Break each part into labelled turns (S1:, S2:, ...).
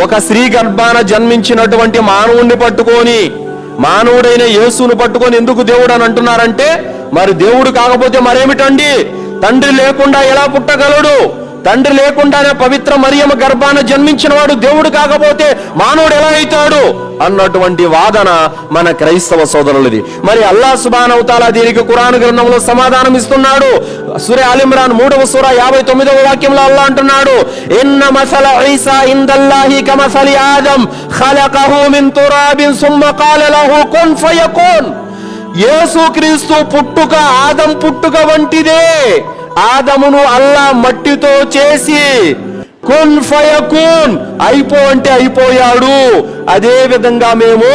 S1: ఒక స్త్రీ గర్భాన జన్మించినటువంటి మానవుణ్ణి పట్టుకొని, మానవుడైన యేసును పట్టుకొని ఎందుకు దేవుడు అని అంటున్నారంటే, మరి దేవుడు కాకపోతే మరేమిటండి? తండ్రి లేకుండా ఎలా పుట్టగలడు? తండ్రి లేకుండానే పవిత్ర మరియమ్మ గర్భాన జన్మించిన వాడు దేవుడు కాకపోతే మానవుడు ఎలా అవుతాడు అన్నటువంటి వాదన మన క్రైస్తవ సోదరులది. మరి అల్లాహ్ సుబ్హానహు తఆలా దీనికి ఖురాన్ గ్రంథంలో సమాధానం ఇస్తున్నాడు. సూరా ఆల్ ఇమ్రాన్ 3వ సూరా 59వ వాక్యంలో అల్లాహ్ అంటున్నాడు, ఇన్న మసల ఈసా ఇందల్లాహి కమసలి ఆదం ఖలఖహు మిన్ తురాబిన్ సుమ్మ ఖాల లహు కున్ ఫయకున్. యేసుక్రీస్తు పుట్టుక ఆదం పుట్టుక వంటిదే. ఆదమును అల్లా మట్టితో చేసి కున్ ఫయకున్, అయిపో అంటే అయిపోయాడు. అదే విధంగా మేము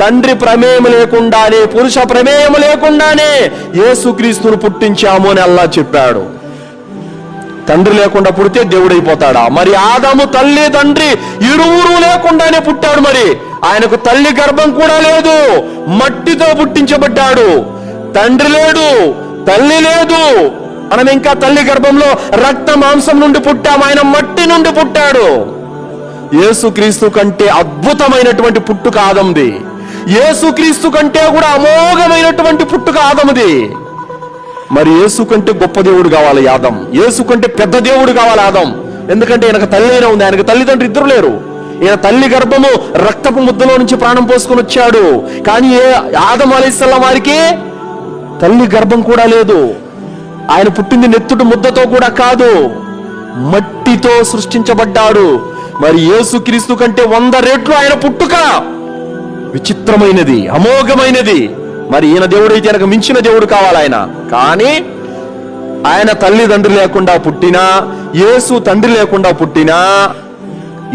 S1: తండ్రి ప్రమేయం లేకుండానే, పురుష ప్రమేయం లేకుండానే యేసుక్రీస్తును పుట్టించాము అని అల్లా చెప్పాడు. తండ్రి లేకుండా పుడితే దేవుడైపోతాడా? మరి ఆదాము తల్లి తండ్రి ఇరువురు లేకుండానే పుట్టాడు. మరి ఆయనకు తల్లి గర్భం కూడా లేదు, మట్టితో పుట్టించబడ్డాడు. తండ్రి లేడు, తల్లి లేదు. మనం ఇంకా తల్లి గర్భంలో రక్త మాంసం నుండి పుట్టాము, ఆయన మట్టి నుండి పుట్టాడు. యేసుక్రీస్తు కంటే అద్భుతమైనటువంటి పుట్టుక ఆదముది. యేసుక్రీస్తు కంటే కూడా అమోఘమైనటువంటి పుట్టుక ఆదముది. మరి యేసు కంటే గొప్ప దేవుడు కావాలి ఆదం, యేసు కంటే పెద్ద దేవుడు కావాలి ఆదం. ఎందుకంటే ఈయనకు తల్లి అయినా ఉంది, ఆయనకు తల్లిదండ్రులు ఇద్దరు లేరు. ఈయన తల్లి గర్భము రక్తపు ముద్దలో నుంచి ప్రాణం పోసుకొని వచ్చాడు. కానీ ఆదం అలైహిస్సలాం వారికి తల్లి గర్భం కూడా లేదు. ఆయన పుట్టింది నెత్తుటి ముద్దతో కూడా కాదు, మట్టితో సృష్టించబడ్డాడు. మరి యేసుక్రీస్తు కంటే 100 రెట్లు ఆయన పుట్టుక విచిత్రమైనది, అమోఘమైనది. మరి ఈయన దేవుడైతే ఆయనకు మించిన దేవుడు కావాలి ఆయన. కానీ ఆయన తల్లిదండ్రులు లేకుండా పుట్టినా, యేసు తండ్రి లేకుండా పుట్టినా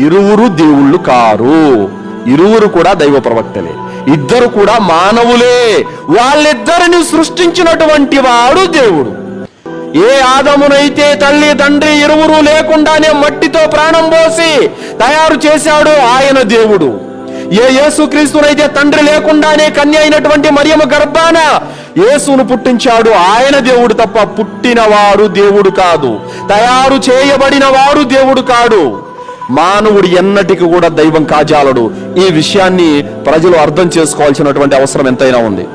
S1: ఇరువురు దేవుళ్ళు కారు. ఇరువురు కూడా దైవ ప్రవక్తలే, ఇద్దరు కూడా మానవులే. వాళ్ళిద్దరిని సృష్టించినటువంటి వాడు దేవుడు. ఏ ఆదమునైతే తల్లి తండ్రి ఇరువురు లేకుండానే మట్టితో ప్రాణం పోసి తయారు చేశాడో ఆయన దేవుడు. ఏ యేసుక్రీస్తునైతే తండ్రి లేకుండానే కన్య అయినటువంటి మరియమ్మ గర్భాన యేసును పుట్టించాడు, ఆయన దేవుడు తప్ప పుట్టినవాడు దేవుడు కాదు, తయారు చేయబడిన వాడు దేవుడు కాడు. మానవుడు ఎన్నటికి కూడా దైవం కాజాలడు. ఈ విషయాన్ని ప్రజలు అర్థం చేసుకోవాల్సినటువంటి అవసరం ఎంతైనా ఉంది.